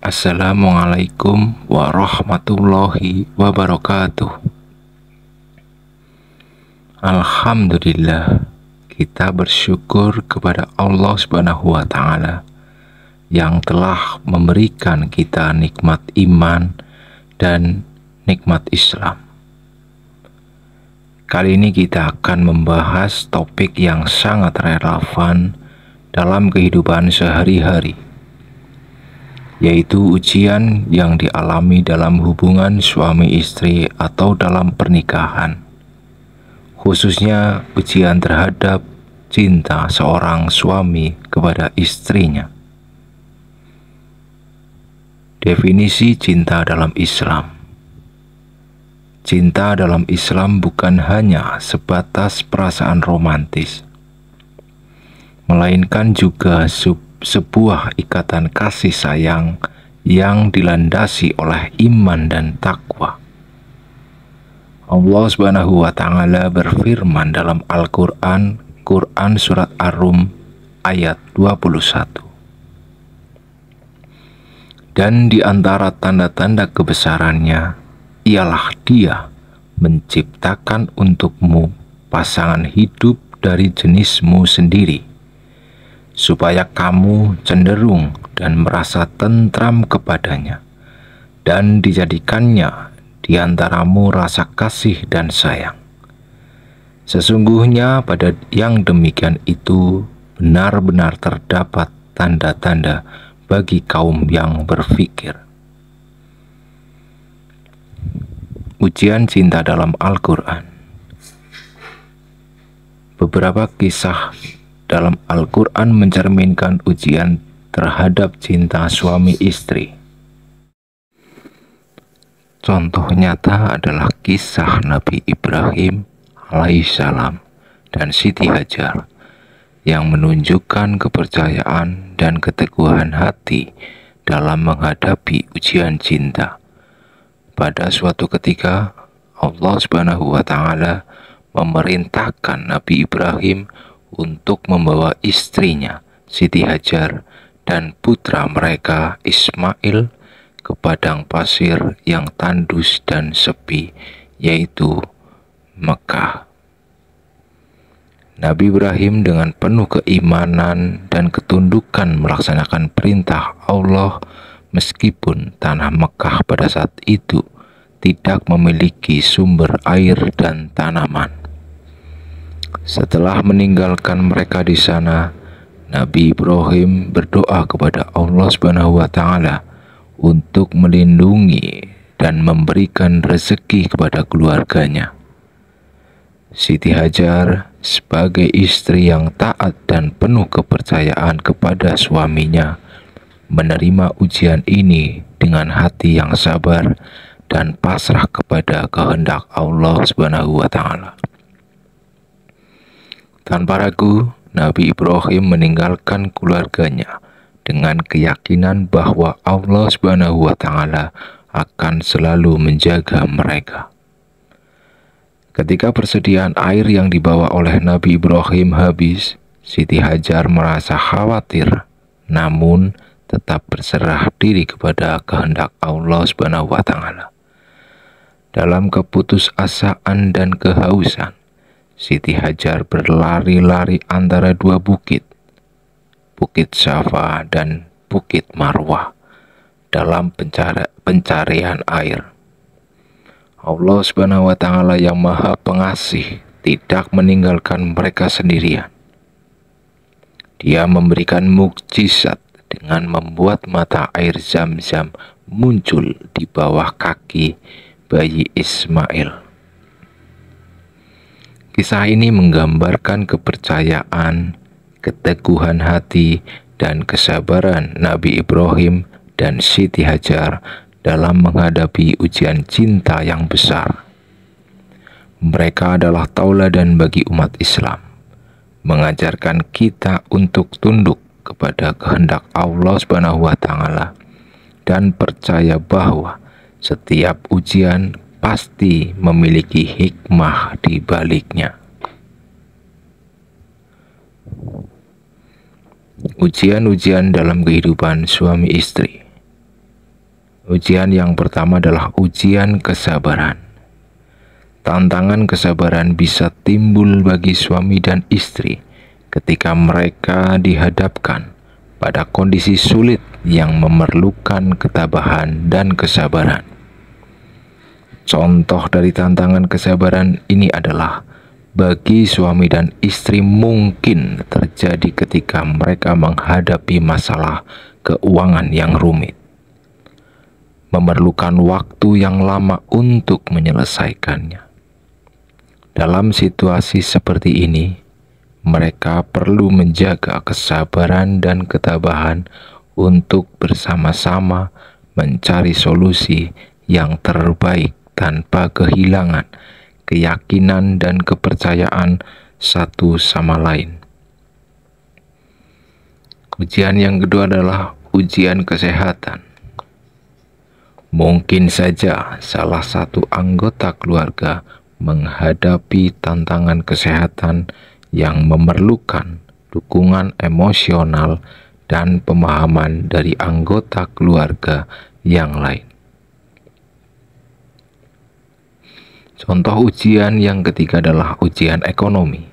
Assalamualaikum warahmatullahi wabarakatuh. Alhamdulillah, kita bersyukur kepada Allah Subhanahu wa Ta'ala yang telah memberikan kita nikmat iman dan nikmat Islam. Kali ini kita akan membahas topik yang sangat relevan dalam kehidupan sehari-hari, yaitu ujian yang dialami dalam hubungan suami istri atau dalam pernikahan, khususnya ujian terhadap cinta seorang suami kepada istrinya. Definisi cinta dalam Islam. Cinta dalam Islam bukan hanya sebatas perasaan romantis, melainkan juga sebuah ikatan kasih sayang yang dilandasi oleh iman dan takwa. Allah Subhanahu wa Ta'ala berfirman dalam Al-Quran, Quran Surat Ar-Rum ayat 21. Dan di antara tanda-tanda kebesarannya ialah Dia menciptakan untukmu pasangan hidup dari jenismu sendiri, supaya kamu cenderung dan merasa tentram kepadanya, dan dijadikannya di antaramu rasa kasih dan sayang. Sesungguhnya pada yang demikian itu benar-benar terdapat tanda-tanda bagi kaum yang berfikir. Ujian cinta dalam Al-Quran. Beberapa kisah dalam Al-Quran mencerminkan ujian terhadap cinta suami istri. Contoh nyata adalah kisah Nabi Ibrahim alaihissalam dan Siti Hajar yang menunjukkan kepercayaan dan keteguhan hati dalam menghadapi ujian cinta. Pada suatu ketika, Allah Subhanahu wa Ta'ala memerintahkan Nabi Ibrahim untuk membawa istrinya Siti Hajar dan putra mereka Ismail ke padang pasir yang tandus dan sepi, yaitu Mekah. Nabi Ibrahim dengan penuh keimanan dan ketundukan melaksanakan perintah Allah meskipun tanah Mekah pada saat itu tidak memiliki sumber air dan tanaman. Setelah meninggalkan mereka di sana, Nabi Ibrahim berdoa kepada Allah Subhanahu wa Ta'ala untuk melindungi dan memberikan rezeki kepada keluarganya. Siti Hajar sebagai istri yang taat dan penuh kepercayaan kepada suaminya menerima ujian ini dengan hati yang sabar dan pasrah kepada kehendak Allah Subhanahu wa Ta'ala. Tanpa ragu, Nabi Ibrahim meninggalkan keluarganya dengan keyakinan bahwa Allah Subhanahu wa Ta'ala akan selalu menjaga mereka. Ketika persediaan air yang dibawa oleh Nabi Ibrahim habis, Siti Hajar merasa khawatir, namun tetap berserah diri kepada kehendak Allah Subhanahu wa Ta'ala. Dalam keputusasaan dan kehausan, Siti Hajar berlari-lari antara dua bukit, Bukit Safa dan Bukit Marwah, dalam pencarian air. Allah Subhanahu wa Ta'ala yang Maha Pengasih tidak meninggalkan mereka sendirian. Dia memberikan mukjizat dengan membuat mata air Zam-Zam muncul di bawah kaki bayi Ismail. Kisah ini menggambarkan kepercayaan, keteguhan hati, dan kesabaran Nabi Ibrahim dan Siti Hajar dalam menghadapi ujian cinta yang besar. Mereka adalah tauladan bagi umat Islam, mengajarkan kita untuk tunduk kepada kehendak Allah Subhanahu wa Ta'ala dan percaya bahwa setiap ujian pasti memiliki hikmah di baliknya. Ujian-ujian dalam kehidupan suami istri. Ujian yang pertama adalah ujian kesabaran. Tantangan kesabaran bisa timbul bagi suami dan istri ketika mereka dihadapkan pada kondisi sulit yang memerlukan ketabahan dan kesabaran. Contoh dari tantangan kesabaran ini adalah bagi suami dan istri mungkin terjadi ketika mereka menghadapi masalah keuangan yang rumit, memerlukan waktu yang lama untuk menyelesaikannya. Dalam situasi seperti ini, mereka perlu menjaga kesabaran dan ketabahan untuk bersama-sama mencari solusi yang terbaik tanpa kehilangan keyakinan dan kepercayaan satu sama lain. Ujian yang kedua adalah ujian kesehatan. Mungkin saja salah satu anggota keluarga menghadapi tantangan kesehatan yang memerlukan dukungan emosional dan pemahaman dari anggota keluarga yang lain. Contoh ujian yang ketiga adalah ujian ekonomi.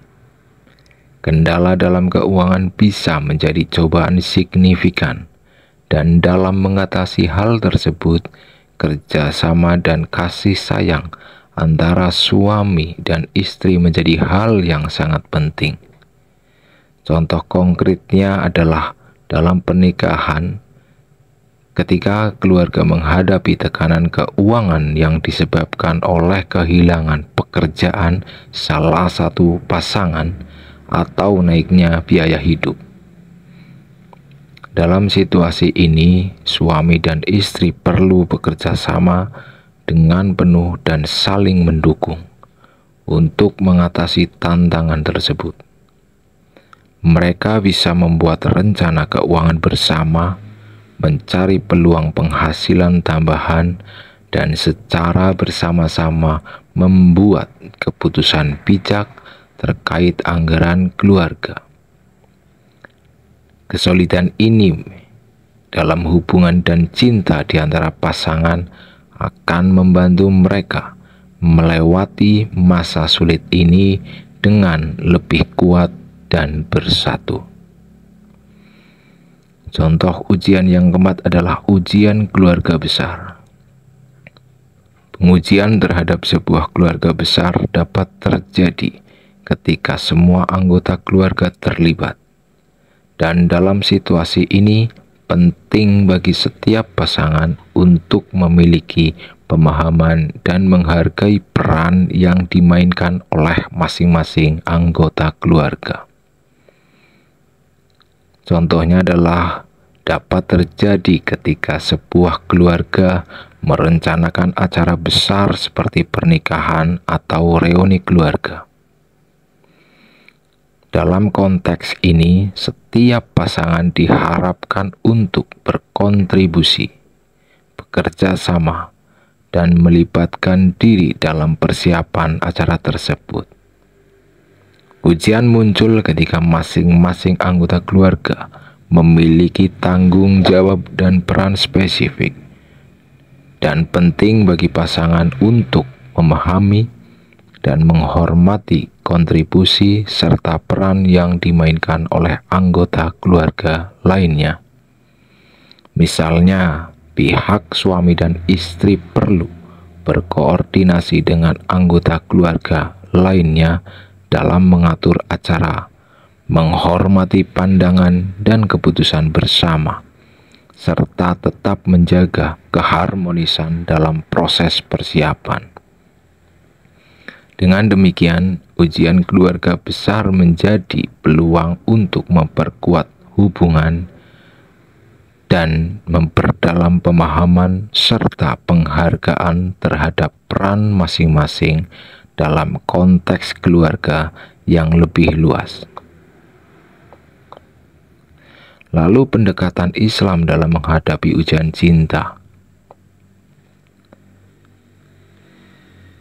Kendala dalam keuangan bisa menjadi cobaan signifikan, dan dalam mengatasi hal tersebut, kerjasama dan kasih sayang antara suami dan istri menjadi hal yang sangat penting. Contoh konkretnya adalah dalam pernikahan, ketika keluarga menghadapi tekanan keuangan yang disebabkan oleh kehilangan pekerjaan salah satu pasangan atau naiknya biaya hidup. Dalam situasi ini, suami dan istri perlu bekerja sama dengan penuh dan saling mendukung untuk mengatasi tantangan tersebut. Mereka bisa membuat rencana keuangan bersama, mencari peluang penghasilan tambahan, dan secara bersama-sama membuat keputusan bijak terkait anggaran keluarga. Kesolidan ini dalam hubungan dan cinta di antara pasangan akan membantu mereka melewati masa sulit ini dengan lebih kuat dan bersatu. Contoh ujian yang keempat adalah ujian keluarga besar. Pengujian terhadap sebuah keluarga besar dapat terjadi ketika semua anggota keluarga terlibat. Dan dalam situasi ini, penting bagi setiap pasangan untuk memiliki pemahaman dan menghargai peran yang dimainkan oleh masing-masing anggota keluarga. Contohnya adalah dapat terjadi ketika sebuah keluarga merencanakan acara besar seperti pernikahan atau reuni keluarga. Dalam konteks ini, setiap pasangan diharapkan untuk berkontribusi, bekerja sama, dan melibatkan diri dalam persiapan acara tersebut. Ujian muncul ketika masing-masing anggota keluarga memiliki tanggung jawab dan peran spesifik, dan penting bagi pasangan untuk memahami dan menghormati kontribusi serta peran yang dimainkan oleh anggota keluarga lainnya. Misalnya, pihak suami dan istri perlu berkoordinasi dengan anggota keluarga lainnya dalam mengatur acara, menghormati pandangan dan keputusan bersama, serta tetap menjaga keharmonisan dalam proses persiapan. Dengan demikian, ujian keluarga besar menjadi peluang untuk memperkuat hubungan dan memperdalam pemahaman serta penghargaan terhadap peran masing-masing dalam konteks keluarga yang lebih luas. Lalu pendekatan Islam dalam menghadapi ujian cinta.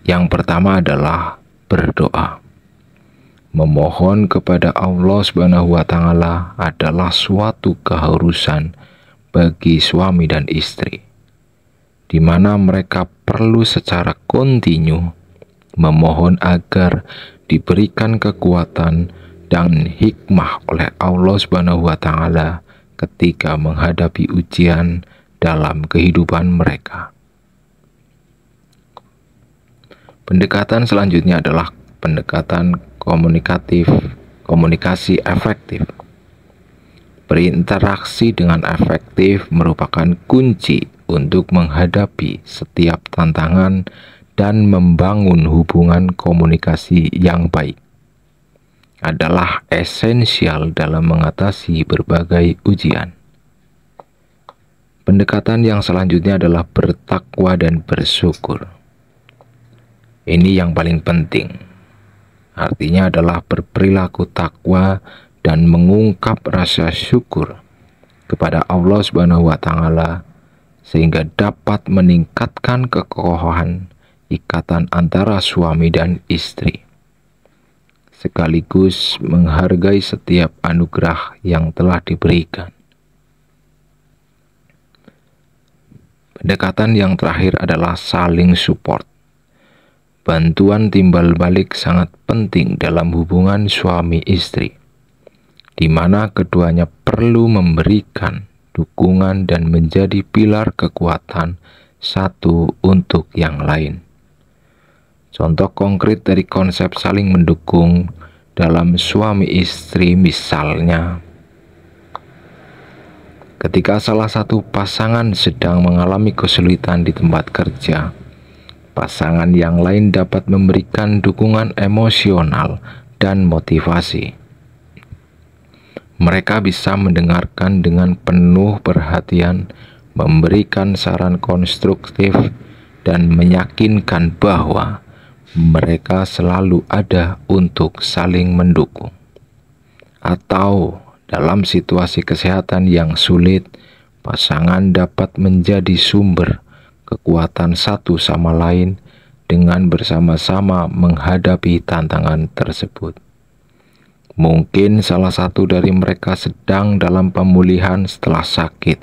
Yang pertama adalah berdoa. Memohon kepada Allah Subhanahu wa Ta'ala adalah suatu keharusan bagi suami dan istri. di mana mereka perlu secara kontinu memohon agar diberikan kekuatan dan hikmah oleh Allah Subhanahu wa Ta'ala ketika menghadapi ujian dalam kehidupan mereka. Pendekatan selanjutnya adalah pendekatan komunikasi efektif. Berinteraksi dengan efektif merupakan kunci untuk menghadapi setiap tantangan dan membangun hubungan komunikasi yang baik. Adalah esensial dalam mengatasi berbagai ujian. Pendekatan yang selanjutnya adalah bertakwa dan bersyukur. Ini yang paling penting. Artinya adalah berperilaku takwa dan mengungkap rasa syukur kepada Allah Subhanahu wa Ta'ala sehingga dapat meningkatkan kekokohan ikatan antara suami dan istri, sekaligus menghargai setiap anugerah yang telah diberikan. Pendekatan yang terakhir adalah saling support. Bantuan timbal balik sangat penting dalam hubungan suami istri, di mana keduanya perlu memberikan dukungan dan menjadi pilar kekuatan satu untuk yang lain. Contoh konkret dari konsep saling mendukung dalam suami istri misalnya, ketika salah satu pasangan sedang mengalami kesulitan di tempat kerja, pasangan yang lain dapat memberikan dukungan emosional dan motivasi. Mereka bisa mendengarkan dengan penuh perhatian, memberikan saran konstruktif, dan meyakinkan bahwa mereka selalu ada untuk saling mendukung. Atau dalam situasi kesehatan yang sulit, pasangan dapat menjadi sumber kekuatan satu sama lain dengan bersama-sama menghadapi tantangan tersebut. Mungkin salah satu dari mereka sedang dalam pemulihan setelah sakit,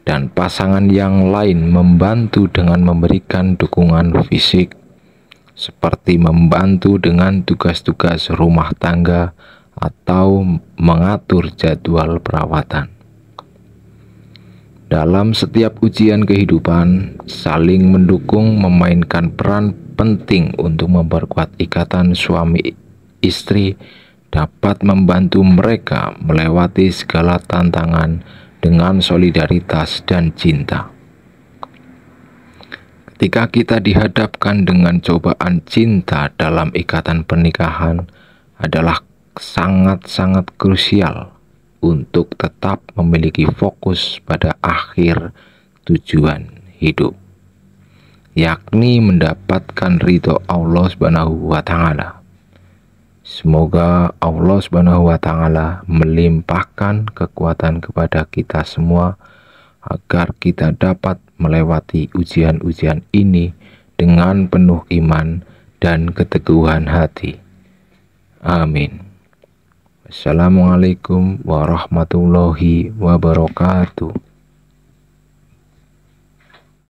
dan pasangan yang lain membantu dengan memberikan dukungan fisik, seperti membantu dengan tugas-tugas rumah tangga atau mengatur jadwal perawatan. Dalam setiap ujian kehidupan, saling mendukung memainkan peran penting untuk memperkuat ikatan suami istri, dapat membantu mereka melewati segala tantangan dengan solidaritas dan cinta. Ketika kita dihadapkan dengan cobaan cinta dalam ikatan pernikahan, adalah sangat-sangat krusial untuk tetap memiliki fokus pada akhir tujuan hidup, yakni mendapatkan ridho Allah Subhanahu wa Ta'ala. Semoga Allah Subhanahu wa Ta'ala melimpahkan kekuatan kepada kita semua agar kita dapat melewati ujian-ujian ini dengan penuh iman dan keteguhan hati. Amin. Assalamualaikum warahmatullahi wabarakatuh.